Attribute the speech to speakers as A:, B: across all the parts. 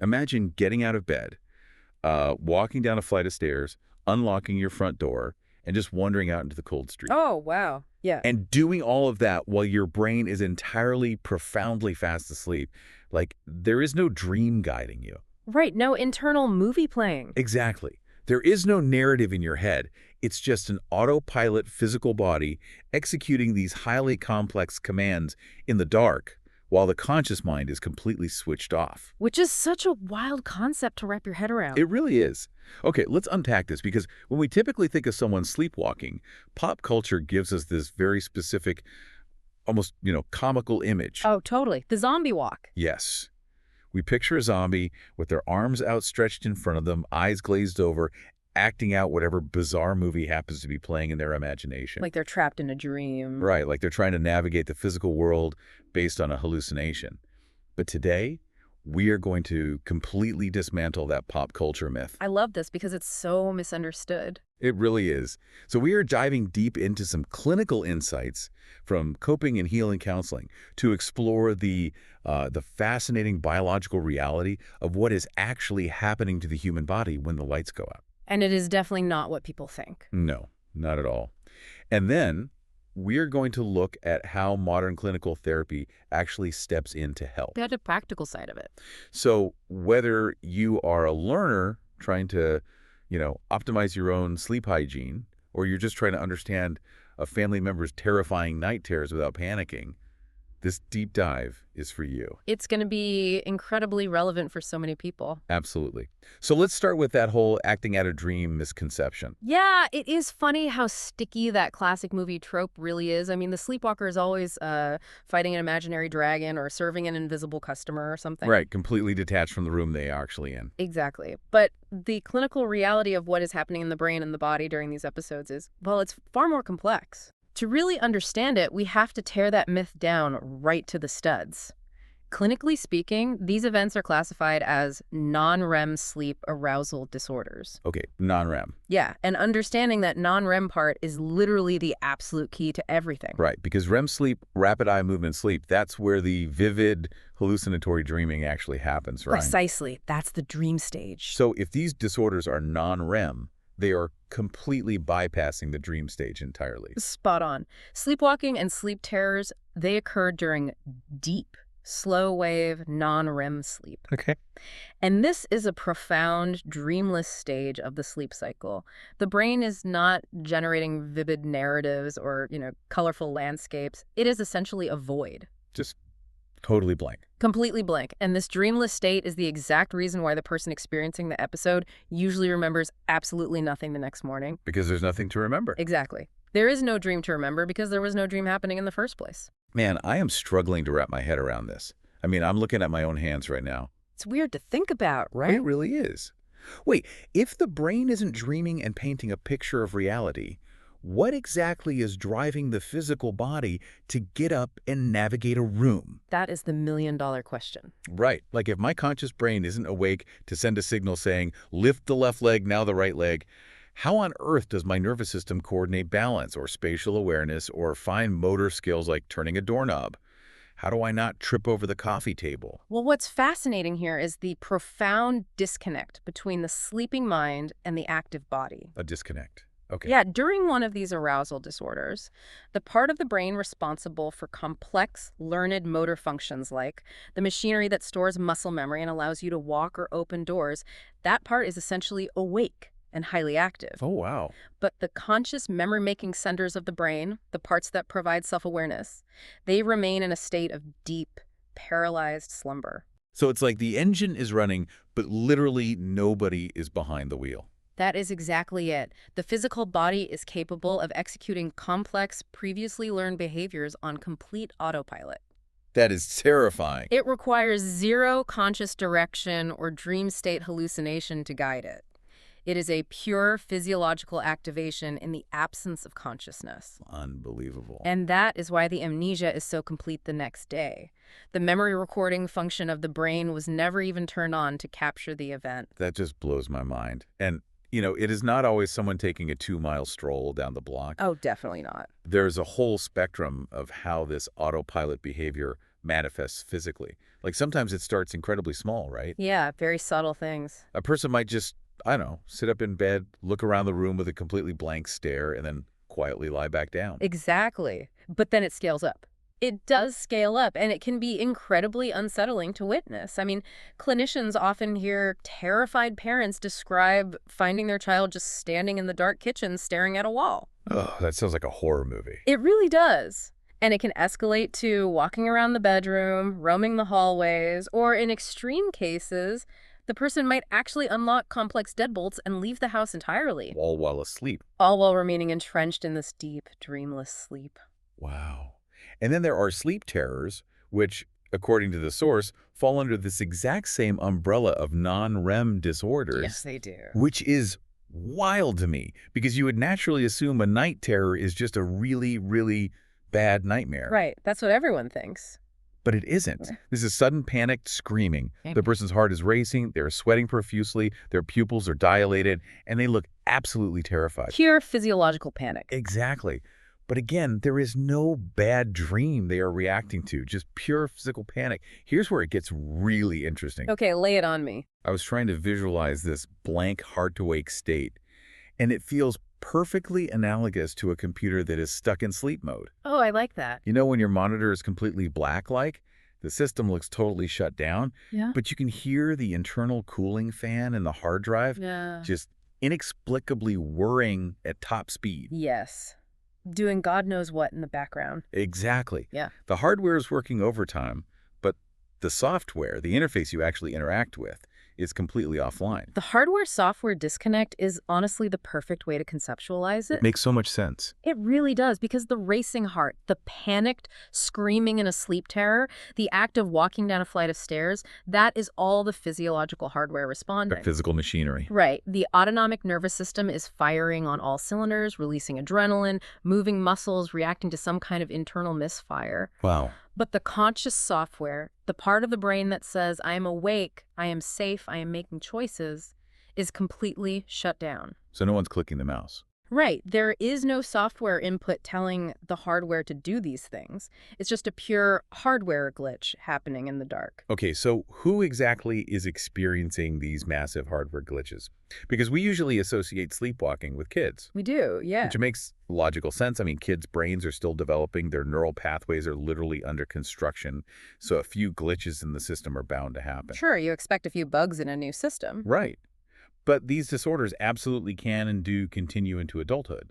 A: Imagine getting out of bed, walking down a flight of stairs, unlocking your front door, and just wandering out into the cold street.
B: Oh, wow. Yeah.
A: And doing all of that while your brain is entirely profoundly fast asleep. Like, there is no dream guiding you.
B: Right. No internal movie playing.
A: Exactly. There is no narrative in your head. It's just an autopilot physical body executing these highly complex commands in the dark while the conscious mind is completely switched off.
B: Which is such a wild concept to wrap your head around.
A: It really is. Okay, let's unpack this because when we typically think of someone sleepwalking, pop culture gives us this very specific, almost, comical image.
B: Oh, totally. The zombie walk.
A: Yes. We picture a zombie with their arms outstretched in front of them, eyes glazed over, acting out whatever bizarre movie happens to be playing in their imagination.
B: Like they're trapped in a dream.
A: Right, like they're trying to navigate the physical world based on a hallucination. But today, we are going to completely dismantle that pop culture myth.
B: I love this because it's so misunderstood.
A: It really is. So we are diving deep into some clinical insights from coping and healing counseling to explore the fascinating biological reality of what is actually happening to the human body when the lights go out.
B: And it is definitely not what people think.
A: No, not at all. And then we're going to look at how modern clinical therapy actually steps in to help.
B: That's the practical side of it.
A: So whether you are a learner trying to, optimize your own sleep hygiene, or you're just trying to understand a family member's terrifying night terrors without panicking, this deep dive is for you.
B: It's going to be incredibly relevant for so many people.
A: Absolutely. So let's start with that whole acting out a dream misconception.
B: Yeah, it is funny how sticky that classic movie trope really is. I mean, the sleepwalker is always fighting an imaginary dragon or serving an invisible customer or something.
A: Right, completely detached from the room they are actually in.
B: Exactly. But the clinical reality of what is happening in the brain and the body during these episodes is, well, it's far more complex. To really understand it, we have to tear that myth down right to the studs. Clinically speaking, these events are classified as non-REM sleep arousal disorders.
A: Okay, non-REM.
B: Yeah, and understanding that non-REM part is literally the absolute key to everything.
A: Right, because REM sleep, rapid eye movement sleep, that's where the vivid hallucinatory dreaming actually happens, right?
B: Precisely. That's the dream stage.
A: So if these disorders are non-REM, they are completely bypassing the dream stage entirely.
B: Spot on. Sleepwalking and sleep terrors, they occur during deep, slow-wave, non-REM sleep.
A: Okay.
B: And this is a profound, dreamless stage of the sleep cycle. The brain is not generating vivid narratives or, colorful landscapes. It is essentially a void.
A: Just totally blank.
B: Completely blank. And this dreamless state is the exact reason why the person experiencing the episode usually remembers absolutely nothing the next morning.
A: Because there's nothing to remember.
B: Exactly. There is no dream to remember because there was no dream happening in the first place.
A: Man, I am struggling to wrap my head around this. I mean, I'm looking at my own hands right now.
B: It's weird to think about, right?
A: It really is. Wait, if the brain isn't dreaming and painting a picture of reality, what exactly is driving the physical body to get up and navigate a room?
B: That is the million-dollar question.
A: Right. Like if my conscious brain isn't awake to send a signal saying, lift the left leg, now the right leg, how on earth does my nervous system coordinate balance or spatial awareness or fine motor skills like turning a doorknob? How do I not trip over the coffee table?
B: Well, what's fascinating here is the profound disconnect between the sleeping mind and the active body.
A: A disconnect. Okay.
B: Yeah, during one of these arousal disorders, the part of the brain responsible for complex, learned motor functions like the machinery that stores muscle memory and allows you to walk or open doors, that part is essentially awake and highly active.
A: Oh, wow.
B: But the conscious memory-making centers of the brain, the parts that provide self-awareness, they remain in a state of deep, paralyzed slumber.
A: So it's like the engine is running, but literally nobody is behind the wheel.
B: That is exactly it. The physical body is capable of executing complex, previously learned behaviors on complete autopilot.
A: That is terrifying.
B: It requires zero conscious direction or dream state hallucination to guide it. It is a pure physiological activation in the absence of consciousness.
A: Unbelievable.
B: And that is why the amnesia is so complete the next day. The memory recording function of the brain was never even turned on to capture the event.
A: That just blows my mind. And it is not always someone taking a 2-mile stroll down the block.
B: Oh, definitely not.
A: There's a whole spectrum of how this autopilot behavior manifests physically. Like sometimes it starts incredibly small, right?
B: Yeah, very subtle things.
A: A person might just, I don't know, sit up in bed, look around the room with a completely blank stare, and then quietly lie back down.
B: Exactly. But then it scales up. It does scale up, and it can be incredibly unsettling to witness. I mean, clinicians often hear terrified parents describe finding their child just standing in the dark kitchen staring at a wall.
A: Oh, that sounds like a horror movie.
B: It really does. And it can escalate to walking around the bedroom, roaming the hallways, or in extreme cases, the person might actually unlock complex deadbolts and leave the house entirely,
A: All while asleep.
B: all while remaining entrenched in this deep, dreamless sleep.
A: Wow. And then there are sleep terrors, which, according to the source, fall under this exact same umbrella of non-REM
B: Yes,
A: disorders,
B: they do.
A: which is wild to me because you would naturally assume a night terror is just a really, really bad nightmare.
B: Right, that's what everyone thinks.
A: But it isn't. This is sudden panicked screaming.
B: Okay.
A: The person's heart is racing, they're sweating profusely, their pupils are dilated, and they look absolutely terrified.
B: Pure physiological panic.
A: Exactly. But again, there is no bad dream they are reacting to, just pure physical panic. Here's where it gets really interesting.
B: Okay, lay it on me.
A: I was trying to visualize this blank, hard-to-wake state, and it feels perfectly analogous to a computer that is stuck in sleep mode.
B: Oh, I like that.
A: You know when your monitor is completely black-like? The system looks totally shut down,
B: Yeah.
A: but you can hear the internal cooling fan in the hard drive
B: Yeah.
A: just inexplicably whirring at top speed.
B: Yes. Doing God knows what in the background.
A: Exactly.
B: Yeah.
A: The hardware is working overtime, but the software, the interface you actually interact with, is completely offline.
B: The hardware-software disconnect is honestly the perfect way to conceptualize it.
A: Makes so much sense.
B: It really does, because the racing heart, the panicked screaming in a sleep terror, the act of walking down a flight of stairs, that is all the physiological hardware
A: The
B: responding.
A: physical machinery.
B: Right. The autonomic nervous system is firing on all cylinders, releasing adrenaline, moving muscles, reacting to some kind of internal misfire.
A: Wow.
B: But the conscious software, the part of the brain that says, I am awake, I am safe, I am making choices, is completely shut down.
A: So no one's clicking the mouse.
B: Right. There is no software input telling the hardware to do these things. It's just a pure hardware glitch happening in the dark.
A: Okay, so who exactly is experiencing these massive hardware glitches? Because we usually associate sleepwalking with kids,
B: We do, yeah.
A: which makes logical sense. I mean, kids' brains are still developing. Their neural pathways are literally under construction. So a few glitches in the system are bound to happen.
B: Sure, you expect a few bugs in a new system.
A: Right. But these disorders absolutely can and do continue into adulthood.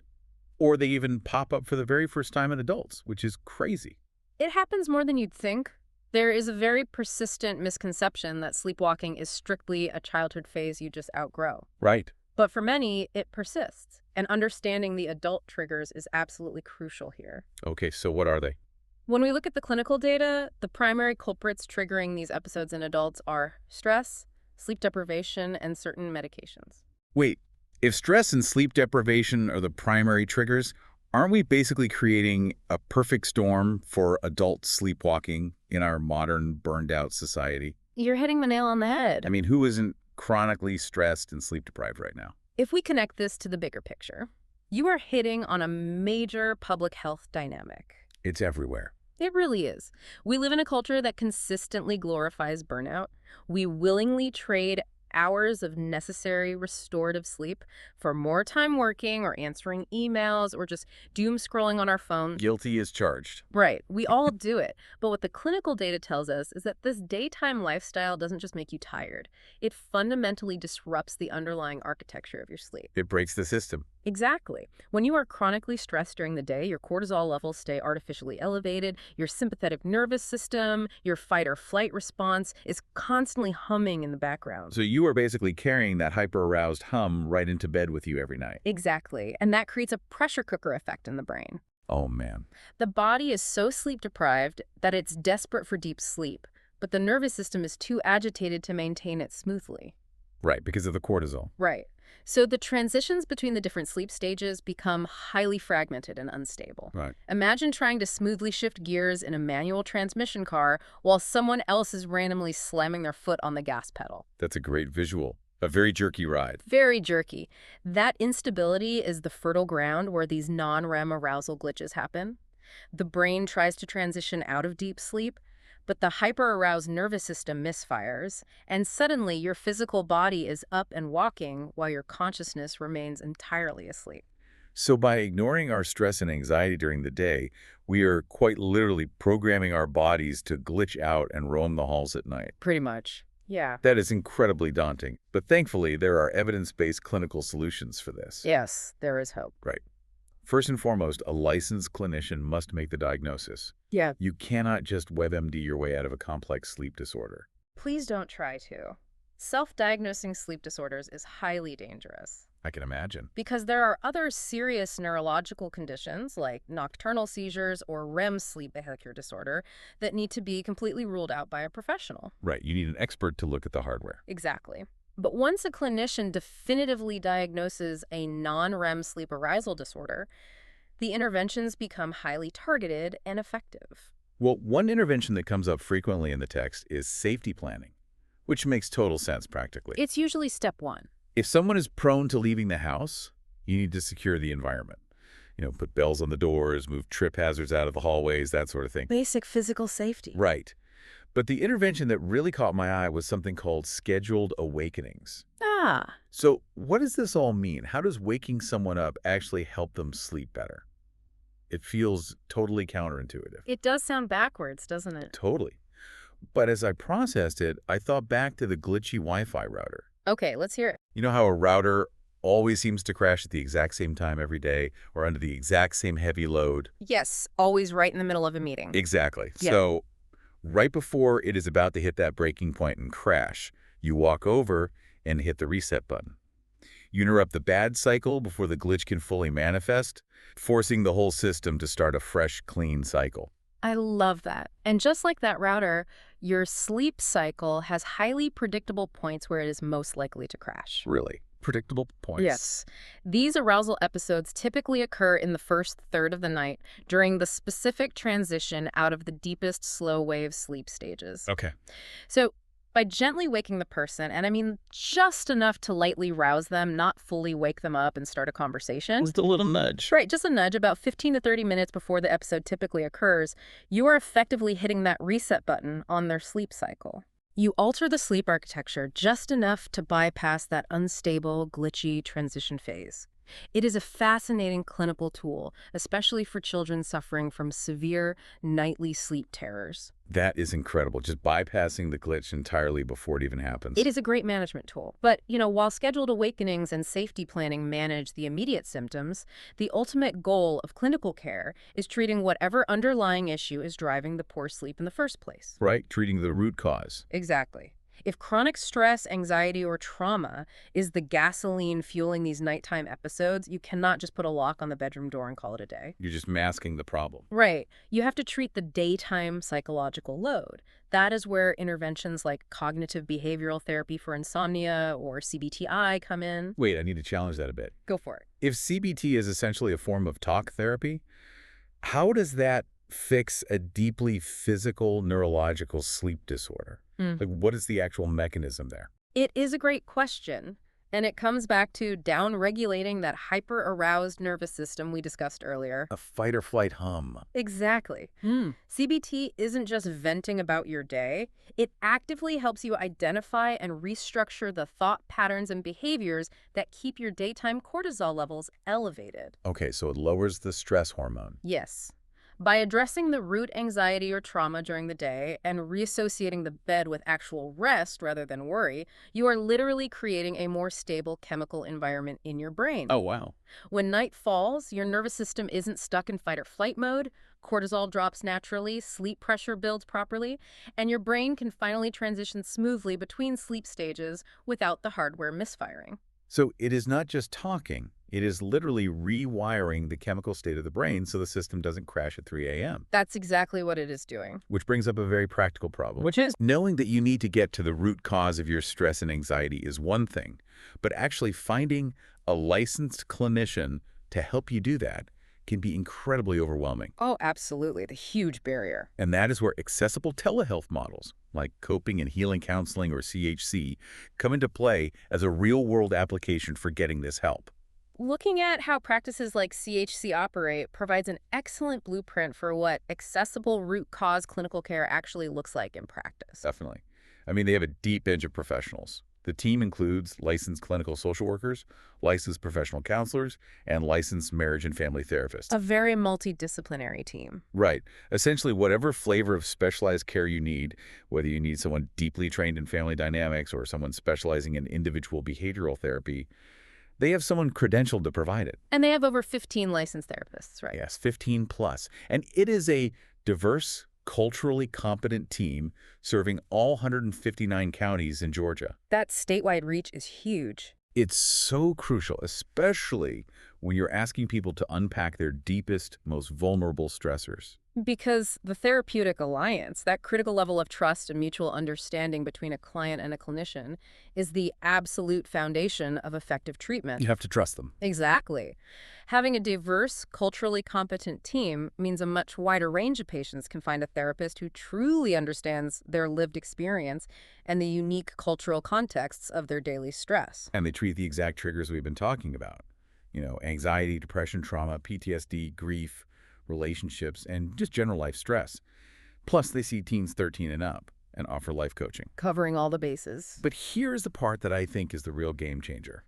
A: Or they even pop up for the very first time in adults, which is crazy.
B: It happens more than you'd think. There is a very persistent misconception that sleepwalking is strictly a childhood phase you just outgrow.
A: Right.
B: But for many, it persists, and understanding the adult triggers is absolutely crucial here.
A: Okay, so what are they?
B: When we look at the clinical data, the primary culprits triggering these episodes in adults are stress, sleep deprivation, and certain medications.
A: Wait, if stress and sleep deprivation are the primary triggers, aren't we basically creating a perfect storm for adult sleepwalking in our modern, burned-out society?
B: You're hitting the nail on the head.
A: I mean, who isn't chronically stressed and sleep-deprived right now?
B: If we connect this to the bigger picture, you are hitting on a major public health dynamic.
A: It's everywhere.
B: It really is. We live in a culture that consistently glorifies burnout. We willingly trade hours of necessary restorative sleep for more time working or answering emails or just doom scrolling on our phone.
A: Guilty as charged.
B: Right. We all do it. But what the clinical data tells us is that this daytime lifestyle doesn't just make you tired. It fundamentally disrupts the underlying architecture of your sleep.
A: It breaks the system.
B: Exactly. When you are chronically stressed during the day, your cortisol levels stay artificially elevated, your sympathetic nervous system, your fight or flight response is constantly humming in the background.
A: So you are basically carrying that hyper-aroused hum right into bed with you every night.
B: Exactly. And that creates a pressure cooker effect in the brain.
A: Oh, man.
B: The body is so sleep deprived that it's desperate for deep sleep, but the nervous system is too agitated to maintain it smoothly.
A: Right, because of the cortisol.
B: Right. So the transitions between the different sleep stages become highly fragmented and unstable.
A: Right.
B: Imagine trying to smoothly shift gears in a manual transmission car while someone else is randomly slamming their foot on the gas pedal.
A: That's a great visual. A very jerky ride.
B: Very jerky. That instability is the fertile ground where these non-REM arousal glitches happen. The brain tries to transition out of deep sleep, but the hyper-aroused nervous system misfires, and suddenly your physical body is up and walking while your consciousness remains entirely asleep.
A: So by ignoring our stress and anxiety during the day, we are quite literally programming our bodies to glitch out and roam the halls at night.
B: Pretty much. Yeah.
A: That is incredibly daunting, but thankfully there are evidence-based clinical solutions for this.
B: Yes, there is hope.
A: Right. First and foremost, a licensed clinician must make the diagnosis.
B: Yeah.
A: You cannot just WebMD your way out of a complex sleep disorder.
B: Please don't try to. Self-diagnosing sleep disorders is highly dangerous
A: I can imagine.
B: because there are other serious neurological conditions like nocturnal seizures or REM sleep behavior disorder that need to be completely ruled out by a professional.
A: Right, you need an expert to look at the hardware.
B: Exactly. But once a clinician definitively diagnoses a non-REM sleep arousal disorder, the interventions become highly targeted and effective.
A: Well, one intervention that comes up frequently in the text is safety planning, which makes total sense practically.
B: It's usually step one.
A: If someone is prone to leaving the house, you need to secure the environment. Put bells on the doors, move trip hazards out of the hallways, that sort of thing.
B: Basic physical safety.
A: Right. But the intervention that really caught my eye was something called scheduled awakenings.
B: Ah,
A: So what does this all mean? How does waking someone up actually help them sleep better? It feels totally counterintuitive.
B: it does sound backwards, doesn't it?
A: Totally. But as I processed it, I thought back to the glitchy Wi-Fi router.
B: Okay, let's hear it.
A: You know how a router always seems to crash at the exact same time every day or under the exact same heavy load?
B: Yes, always right in the middle of a meeting.
A: Exactly.
B: Yeah.
A: So right before it is about to hit that breaking point and crash, you walk over and hit the reset button. You interrupt the bad cycle before the glitch can fully manifest, forcing the whole system to start a fresh, clean cycle.
B: I love that. And just like that router, your sleep cycle has highly predictable points where it is most likely to crash.
A: Really predictable points.
B: Yes. These arousal episodes typically occur in the first third of the night during the specific transition out of the deepest slow wave sleep stages.
A: Okay.
B: So by gently waking the person, and I mean just enough to lightly rouse them, not fully wake them up and start a conversation.
A: Just a little nudge.
B: Right, just a nudge about 15 to 30 minutes before the episode typically occurs, you are effectively hitting that reset button on their sleep cycle. You alter the sleep architecture just enough to bypass that unstable, glitchy transition phase. It is a fascinating clinical tool, especially for children suffering from severe nightly sleep terrors.
A: That is incredible. Just bypassing the glitch entirely before it even happens.
B: It is a great management tool. But, while scheduled awakenings and safety planning manage the immediate symptoms, the ultimate goal of clinical care is treating whatever underlying issue is driving the poor sleep in the first place.
A: Right? Treating the root cause.
B: Exactly. If chronic stress, anxiety, or trauma is the gasoline fueling these nighttime episodes, you cannot just put a lock on the bedroom door and call it a day.
A: You're just masking the problem.
B: Right. You have to treat the daytime psychological load. That is where interventions like cognitive behavioral therapy for insomnia or CBTI come in.
A: Wait, I need to challenge that a bit.
B: Go for it.
A: If CBT is essentially a form of talk therapy, how does that fix a deeply physical neurological sleep disorder? Like, what is the actual mechanism there?
B: It is a great question, and it comes back to down-regulating that hyper-aroused nervous system we discussed earlier.
A: A fight or flight hum.
B: Exactly. CBT isn't just venting about your day. It actively helps you identify and restructure the thought patterns and behaviors that keep your daytime cortisol levels elevated.
A: Okay, so it lowers the stress hormone.
B: Yes. By addressing the root anxiety or trauma during the day and reassociating the bed with actual rest rather than worry, you are literally creating a more stable chemical environment in your brain.
A: Oh, wow.
B: When night falls, your nervous system isn't stuck in fight or flight mode, cortisol drops naturally, sleep pressure builds properly, and your brain can finally transition smoothly between sleep stages without the hardware misfiring.
A: So it is not just talking. It is literally rewiring the chemical state of the brain so the system doesn't crash at 3 a.m.
B: That's exactly what it is doing.
A: Which brings up a very practical problem.
B: Which is?
A: Knowing that you need to get to the root cause of your stress and anxiety is one thing, but actually finding a licensed clinician to help you do that can be incredibly overwhelming.
B: Oh, absolutely. The huge barrier.
A: And that is where accessible telehealth models, like coping and healing counseling or CHC, come into play as a real-world application for getting this help.
B: Looking at how practices like CHC operate provides an excellent blueprint for what accessible root cause clinical care actually looks like in practice.
A: Definitely. I mean, they have a deep bench of professionals. The team includes licensed clinical social workers, licensed professional counselors, and licensed marriage and family
B: A
A: therapists.
B: very multidisciplinary team.
A: Right. Essentially, whatever flavor of specialized care you need, whether you need someone deeply trained in family dynamics or someone specializing in individual behavioral therapy, they have someone credentialed to provide it.
B: And they have over 15 licensed therapists, right?
A: Yes, 15 plus. And it is a diverse, culturally competent team serving all 159 counties in Georgia.
B: That statewide reach is huge.
A: It's so crucial, especially when you're asking people to unpack their deepest, most vulnerable stressors.
B: Because the therapeutic alliance, that critical level of trust and mutual understanding between a client and a clinician, is the absolute foundation of effective treatment.
A: You have to trust them.
B: Exactly. Having a diverse, culturally competent team means a much wider range of patients can find a therapist who truly understands their lived experience and the unique cultural contexts of their daily stress.
A: And they treat the exact triggers we've been talking about. Anxiety, depression, trauma, PTSD, grief, relationships, and just general life stress. Plus, they see teens 13 and up and offer life coaching.
B: Covering all the bases.
A: But here's the part that I think is the real game changer.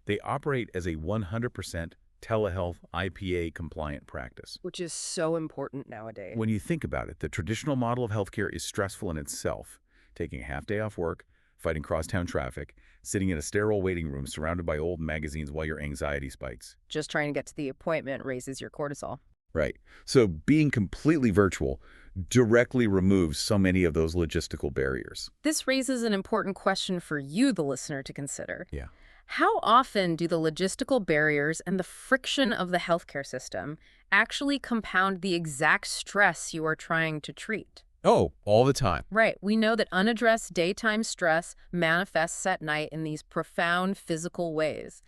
A: They operate as a 100% telehealth IPA-compliant practice.
B: Which is so important nowadays.
A: When you think about it, the traditional model of healthcare is stressful in itself. Taking a half day off work, fighting crosstown traffic, sitting in a sterile waiting room surrounded by old magazines while your anxiety spikes.
B: Just trying to get to the appointment raises your cortisol.
A: Right. So being completely virtual directly removes so many of those logistical barriers.
B: This raises an important question for you, the listener, to consider.
A: Yeah.
B: How often do the logistical barriers and the friction of the healthcare system actually compound the exact stress you are trying to treat?
A: Oh, all the time.
B: Right. We know that unaddressed daytime stress manifests at night in these profound physical ways.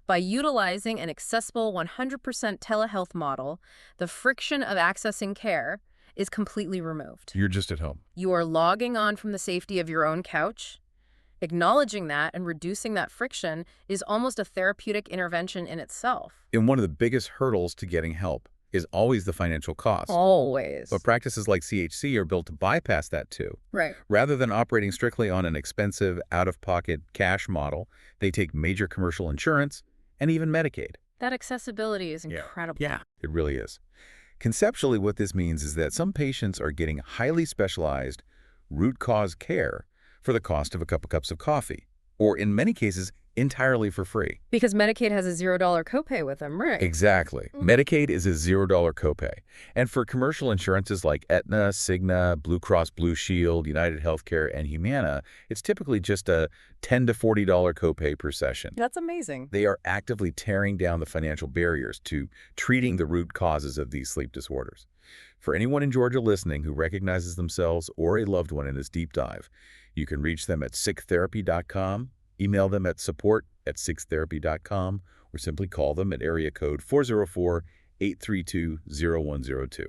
B: By utilizing an accessible 100% telehealth model, the friction of accessing care is completely removed.
A: You're just at home.
B: You are logging on from the safety of your own couch. Acknowledging that and reducing that friction is almost a therapeutic intervention in itself.
A: And one of the biggest hurdles to getting help is always the financial cost.
B: Always.
A: But practices like CHC are built to bypass that too.
B: Right.
A: Rather than operating strictly on an expensive, out-of-pocket cash model, they take major commercial insurance and even Medicaid.
B: That accessibility is incredible.
A: Yeah, it really is. Conceptually, what this means is that some patients are getting highly specialized root cause care for the cost of a couple cups of coffee, or in many cases, entirely for free.
B: Because Medicaid has a $0 copay with them, right?
A: Exactly. Medicaid is a $0 copay. And for commercial insurances like Aetna, Cigna, Blue Cross Blue Shield, United Healthcare, and Humana, it's typically just a $10 to $40 copay per session.
B: That's amazing.
A: They are actively tearing down the financial barriers to treating the root causes of these sleep disorders. For anyone in Georgia listening who recognizes themselves or a loved one in this deep dive, you can reach them at sicktherapy.com, email them at support@sicktherapy.com, or simply call them at area code 404-832-0102.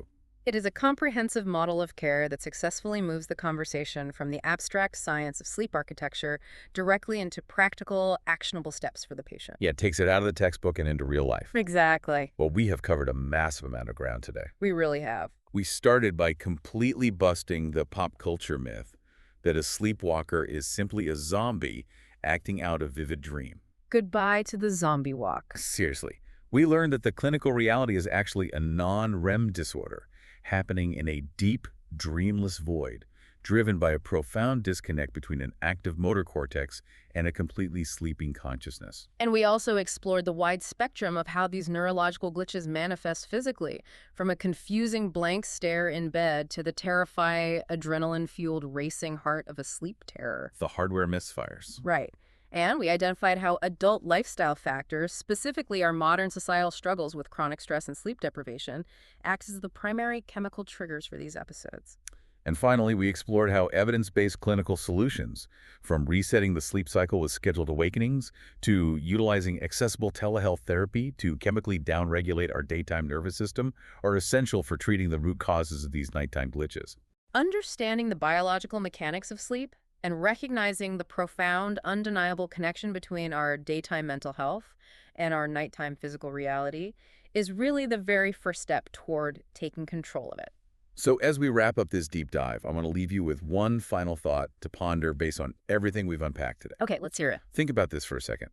B: It is a comprehensive model of care that successfully moves the conversation from the abstract science of sleep architecture directly into practical, actionable steps for the patient.
A: Yeah, it takes it out of the textbook and into real life.
B: Exactly.
A: Well, we have covered a massive amount of ground today.
B: We really have.
A: We started by completely busting the pop culture myth that a sleepwalker is simply a zombie acting out a vivid dream.
B: Goodbye to the zombie walk.
A: Seriously, we learned that the clinical reality is actually a non-REM disorder happening in a deep, dreamless void, driven by a profound disconnect between an active motor cortex and a completely sleeping consciousness.
B: And we also explored the wide spectrum of how these neurological glitches manifest physically, from a confusing blank stare in bed to the terrifying, adrenaline-fueled racing heart of a sleep terror.
A: The hardware misfires.
B: Right. And we identified how adult lifestyle factors, specifically our modern societal struggles with chronic stress and sleep deprivation, acts as the primary chemical triggers for these episodes.
A: And finally, we explored how evidence-based clinical solutions, from resetting the sleep cycle with scheduled awakenings, to utilizing accessible telehealth therapy to chemically downregulate our daytime nervous system, are essential for treating the root causes of these nighttime glitches.
B: Understanding the biological mechanics of sleep And recognizing the profound, undeniable connection between our daytime mental health and our nighttime physical reality is really the very first step toward taking control of it.
A: So as we wrap up this deep dive, I want to leave you with one final thought to ponder based on everything we've unpacked today.
B: Okay, let's hear it.
A: Think about this for a second.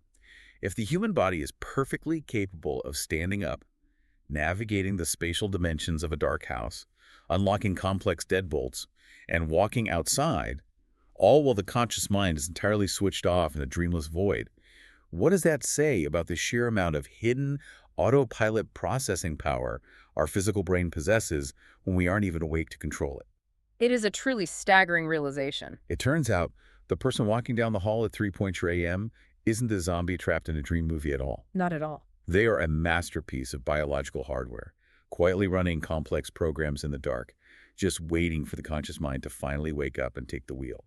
A: If the human body is perfectly capable of standing up, navigating the spatial dimensions of a dark house, unlocking complex deadbolts, and walking outside, all while the conscious mind is entirely switched off in a dreamless void, what does that say about the sheer amount of hidden autopilot processing power our physical brain possesses when we aren't even awake to control it?
B: It is a truly staggering realization.
A: It turns out the person walking down the hall at 3 a.m. isn't a zombie trapped in a dream movie at all.
B: Not at all.
A: They are a masterpiece of biological hardware, quietly running complex programs in the dark, just waiting for the conscious mind to finally wake up and take the wheel.